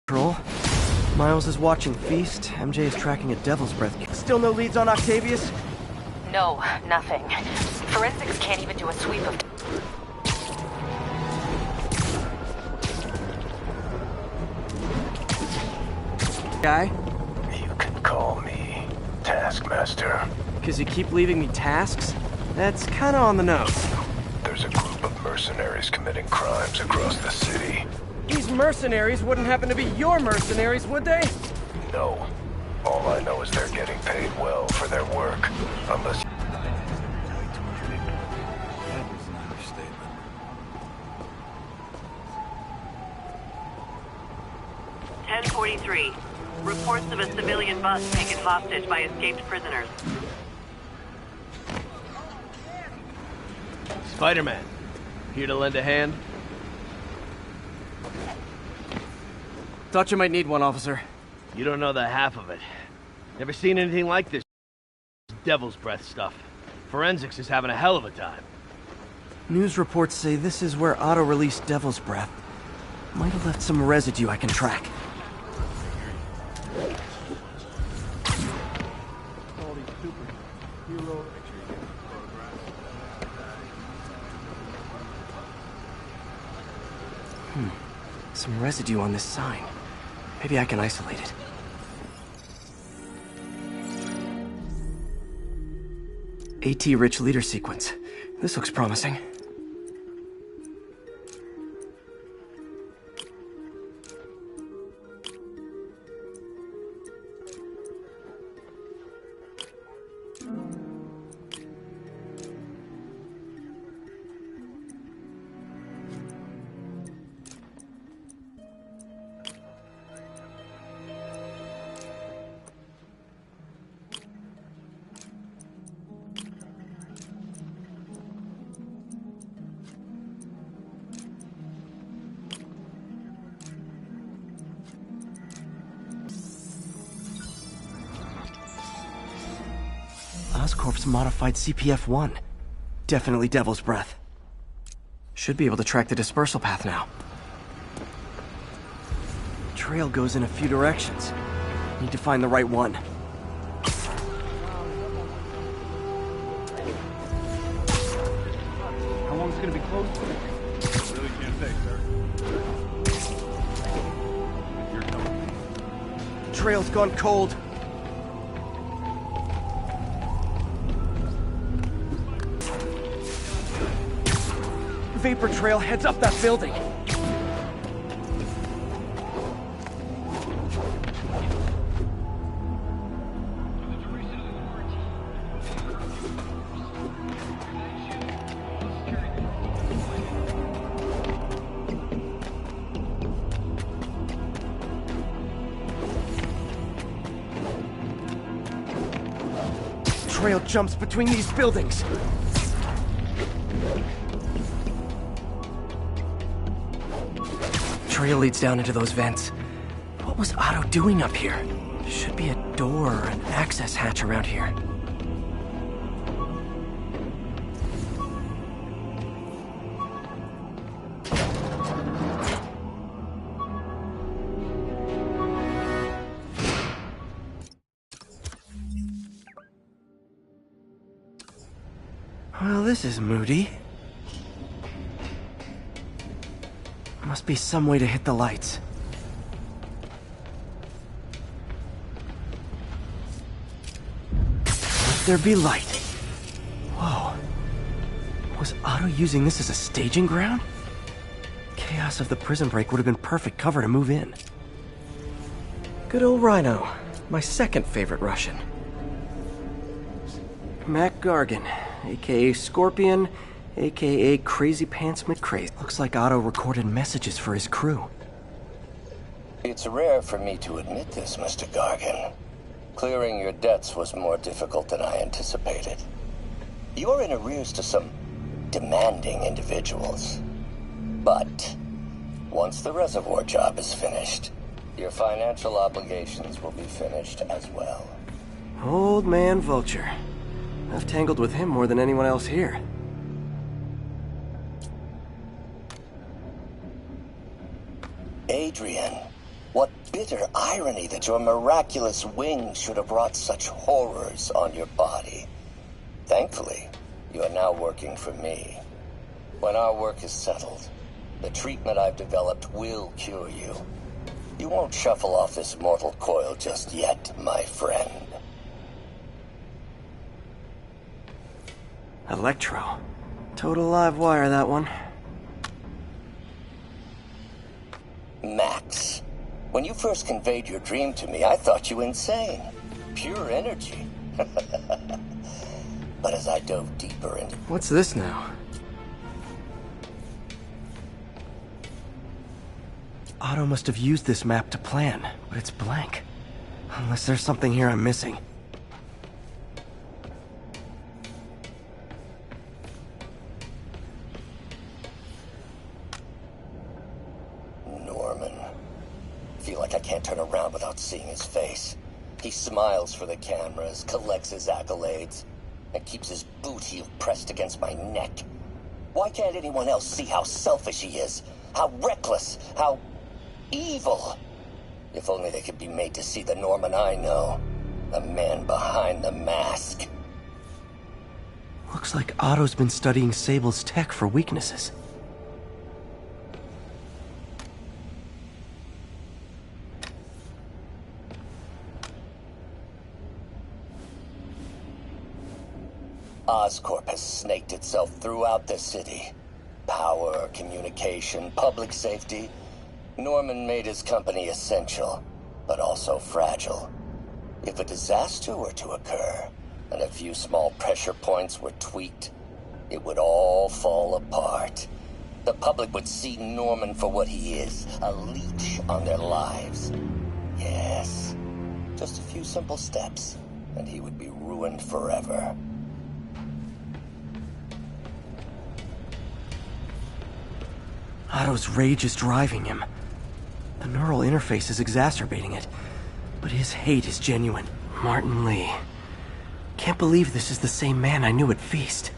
Control. Miles is watching Feast. MJ is tracking a Devil's Breath. Still no leads on Octavius? No, nothing. Forensics can't even do a sweep of... Guy? You can call me Taskmaster. Cause you keep leaving me tasks? That's kinda on the nose. There's a group of mercenaries committing crimes across the city. These mercenaries wouldn't happen to be your mercenaries, would they? No. All I know is they're getting paid well for their work. Unless... 1043. Reports of a civilian bus taken hostage by escaped prisoners. Spider-Man. Here to lend a hand? Thought you might need one, officer. You don't know the half of it. Never seen anything like this Devil's Breath stuff. Forensics is having a hell of a time. News reports say this is where Otto released Devil's Breath. Might have left some residue I can track. Some residue on this sign. Maybe I can isolate it. AT-rich leader sequence. This looks promising. Oscorp's modified CPF-1. Definitely Devil's Breath. Should be able to track the dispersal path now. Trail goes in a few directions. Need to find the right one. How long is it gonna be closed for? Really can't say, sir. You're coming. Trail's gone cold. Vapor trail heads up that building. Trail jumps between these buildings. Trail leads down into those vents. What was Otto doing up here? Should be a door or an access hatch around here. Well, this is moody. Must be some way to hit the lights. Let there be light. Whoa. Was Otto using this as a staging ground? Chaos of the prison break would have been perfect cover to move in. Good old Rhino. My second favorite Russian. Mac Gargan, aka Scorpion, aka Crazy Pants McCrazy. Looks like Otto recorded messages for his crew. It's rare for me to admit this, Mr. Gargan. Clearing your debts was more difficult than I anticipated. You're in arrears to some demanding individuals. But once the reservoir job is finished, your financial obligations will be finished as well. Old man Vulture. I've tangled with him more than anyone else here. Adrian, What bitter irony that your miraculous wings should have brought such horrors on your body. Thankfully, you are now working for me. When our work is settled, the treatment I've developed will cure you. You won't shuffle off this mortal coil just yet, my friend. Electro. Total live wire, that one. Max, when you first conveyed your dream to me, I thought you insane. Pure energy. But as I dove deeper into... What's this now? Otto must have used this map to plan, but it's blank. Unless there's something here I'm missing. Norman. Feel like I can't turn around without seeing his face. He smiles for the cameras, collects his accolades, and keeps his boot heel pressed against my neck. Why can't anyone else see how selfish he is? How reckless? How evil? If only they could be made to see the Norman I know. The man behind the mask. Looks like Otto's been studying Sable's tech for weaknesses. Oscorp has snaked itself throughout the city. Power, communication, public safety. Norman made his company essential, but also fragile. If a disaster were to occur, and a few small pressure points were tweaked, it would all fall apart. The public would see Norman for what he is, a leech on their lives. Yes, just a few simple steps, and he would be ruined forever. Otto's rage is driving him. The neural interface is exacerbating it, but his hate is genuine. Martin Lee. Can't believe this is the same man I knew at Feast.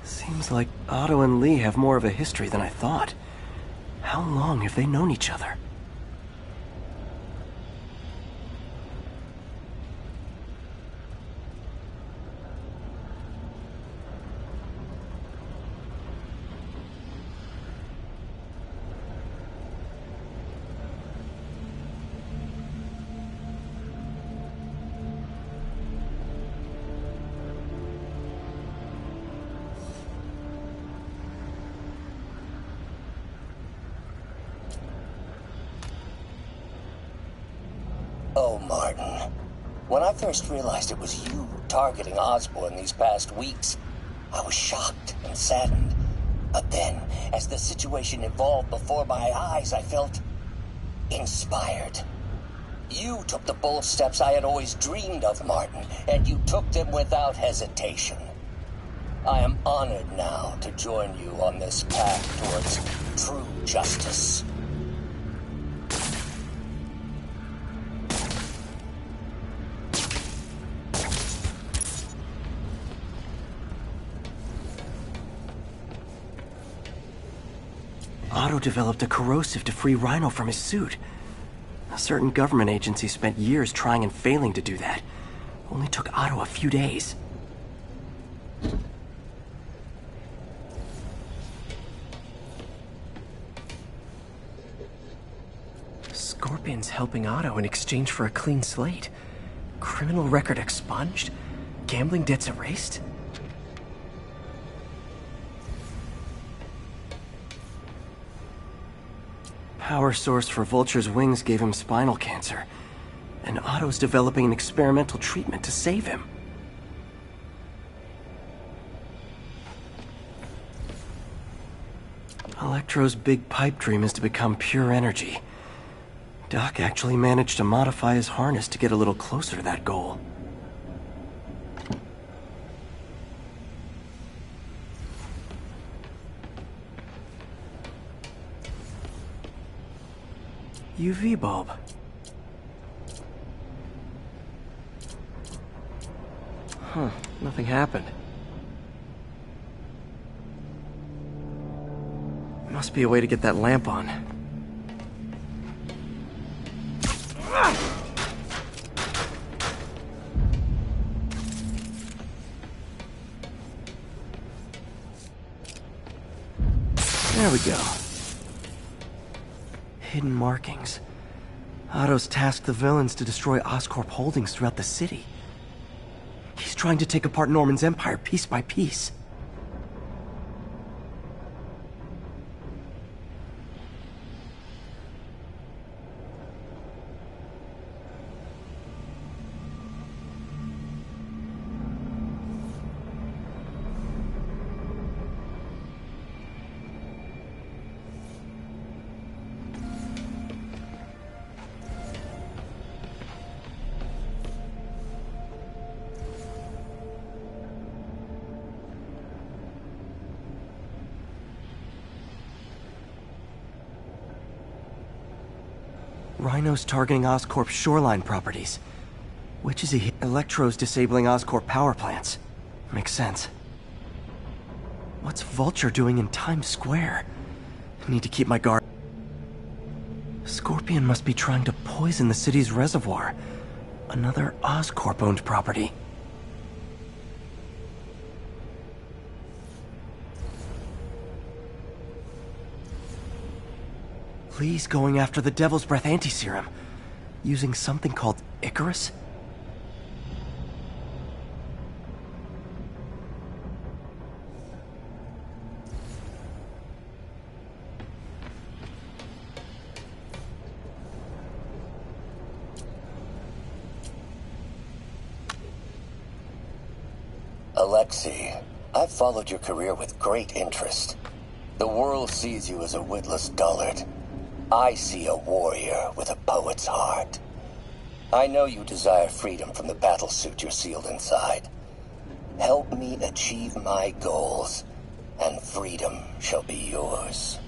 Seems like Otto and Lee have more of a history than I thought. How long have they known each other? Oh, Martin. When I first realized it was you targeting Osborn these past weeks, I was shocked and saddened. But then, as the situation evolved before my eyes, I felt inspired. You took the bold steps I had always dreamed of, Martin, and you took them without hesitation. I am honored now to join you on this path towards true justice. Otto developed a corrosive to free Rhino from his suit. A certain government agency spent years trying and failing to do that. Only took Otto a few days. Scorpion's helping Otto in exchange for a clean slate. Criminal record expunged? Gambling debts erased? Power source for Vulture's wings gave him spinal cancer, and Otto's developing an experimental treatment to save him. Electro's big pipe dream is to become pure energy. Doc actually managed to modify his harness to get a little closer to that goal. UV bulb. Huh, nothing happened. Must be a way to get that lamp on. There we go. Hidden markings. Otto's tasked the villains to destroy Oscorp holdings throughout the city. He's trying to take apart Norman's empire piece by piece. Rhino's targeting Oscorp's shoreline properties. Which is he? Electro's disabling Oscorp power plants. Makes sense. What's Vulture doing in Times Square? I need to keep my guard. Scorpion must be trying to poison the city's reservoir. Another Oscorp-owned property. Lee's going after the Devil's Breath anti-serum, using something called Icarus? Alexei, I've followed your career with great interest. The world sees you as a witless dullard. I see a warrior with a poet's heart. I know you desire freedom from the battlesuit you're sealed inside. Help me achieve my goals, and freedom shall be yours.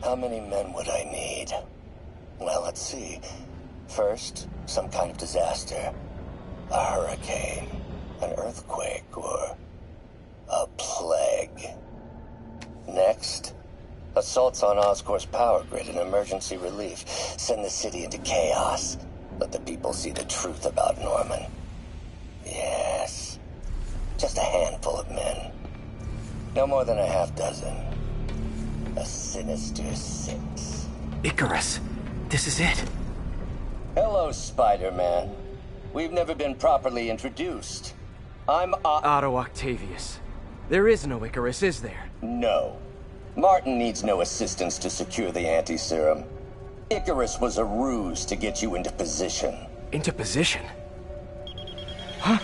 How many men would I need? Well, let's see. First, some kind of disaster. A hurricane, an earthquake, or a plague. Next, assaults on Oscorp's power grid and emergency relief. Send the city into chaos. Let the people see the truth about Norman. Yes, just a handful of men. No more than a half dozen. A sinister 6. Icarus. This is it. Hello, Spider-Man. We've never been properly introduced. I'm Otto Octavius. There is no Icarus, is there? No. Martin needs no assistance to secure the anti-serum. Icarus was a ruse to get you into position. Into position? Huh?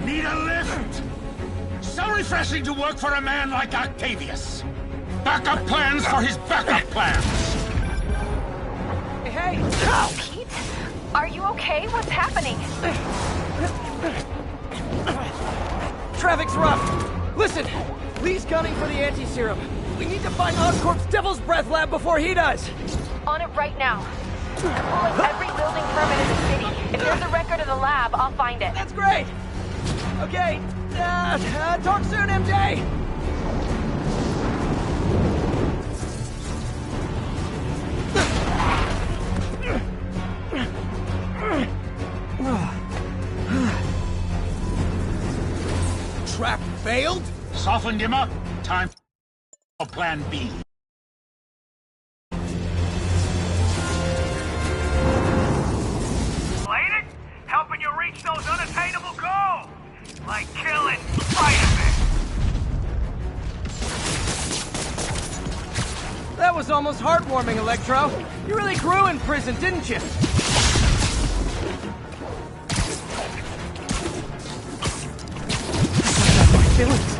Need a lift? So refreshing to work for a man like Octavius. Backup plans for his backup plans. Hey! Pete? Are you okay? What's happening? Traffic's rough. Listen, Lee's gunning for the anti-serum. We need to find Oscorp's Devil's Breath lab before he does. On it right now. Pull up every building permit in the city. If there's a record of the lab, I'll find it. That's great. Okay, talk soon, MJ. Trap failed? Softened him up. Time for plan B. Played it? Helping you reach those unattainable goals! Like killing Spider-Man! That was almost heartwarming, Electro. You really grew in prison, didn't you? My feelings.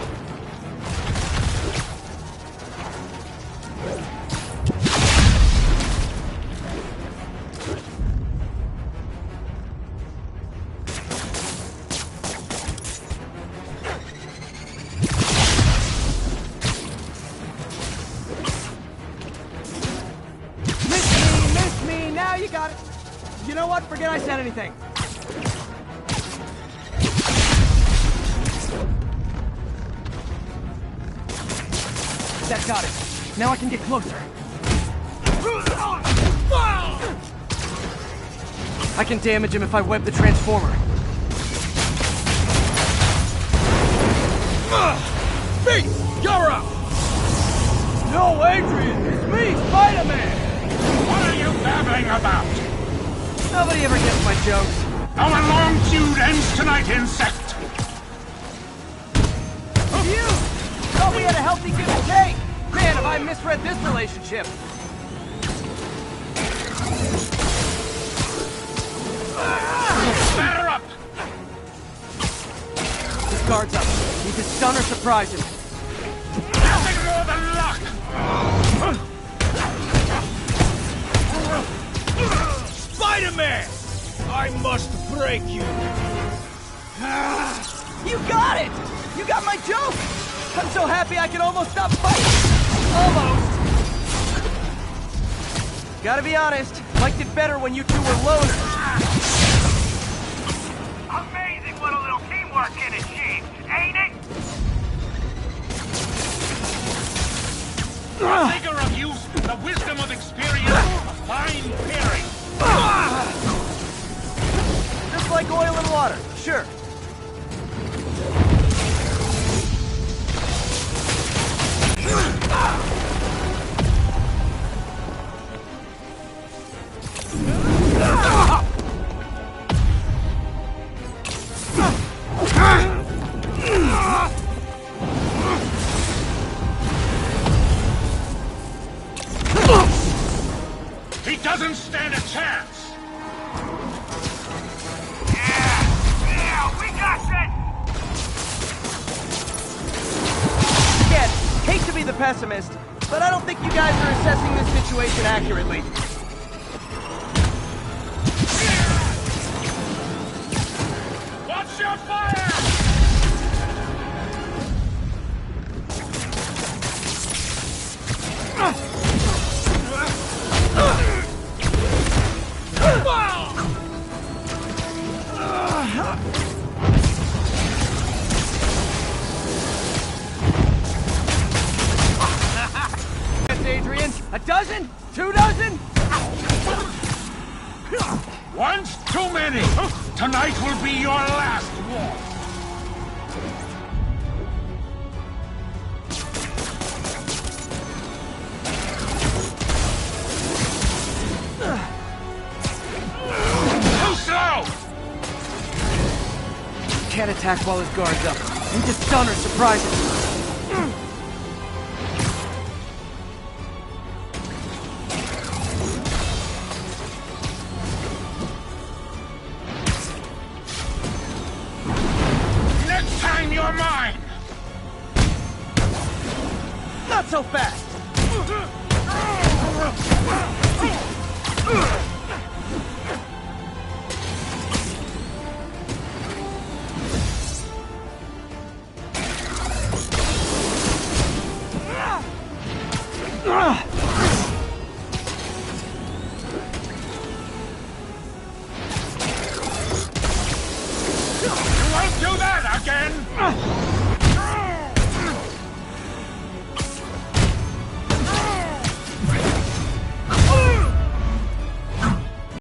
got it. You know what? Forget I said anything. That got it. Now I can get closer. I can damage him if I web the transformer. Me! You're up! No, Adrian! It's me, Spider-Man! What are you babbling about? Nobody ever gets my jokes. Our long feud ends tonight, insect! You! Thought we had a healthy give and take! Man, have I misread this relationship! Batter up! His guard's up. Need to stun or surprise him. Nothing more than luck! Spider-Man! I must break you! You got it! You got my joke! I'm so happy I can almost stop fighting! Almost! Gotta be honest, liked it better when you two were loners. Amazing what a little teamwork can achieve, ain't it? The vigor of youth, the wisdom of experience, a fine pairing. Just like oil and water, sure. He doesn't stand a chance! Yeah, we got this! Again, hate to be the pessimist, but I don't think you guys are assessing this situation accurately. Watch your fire! Yes, Adrian. A dozen? 2 dozen? One's too many! Tonight will be your last war! Too slow! Can't attack while his guard's up. Need to stun or surprise him. Next time you're mine! Not so fast! You won't do that again!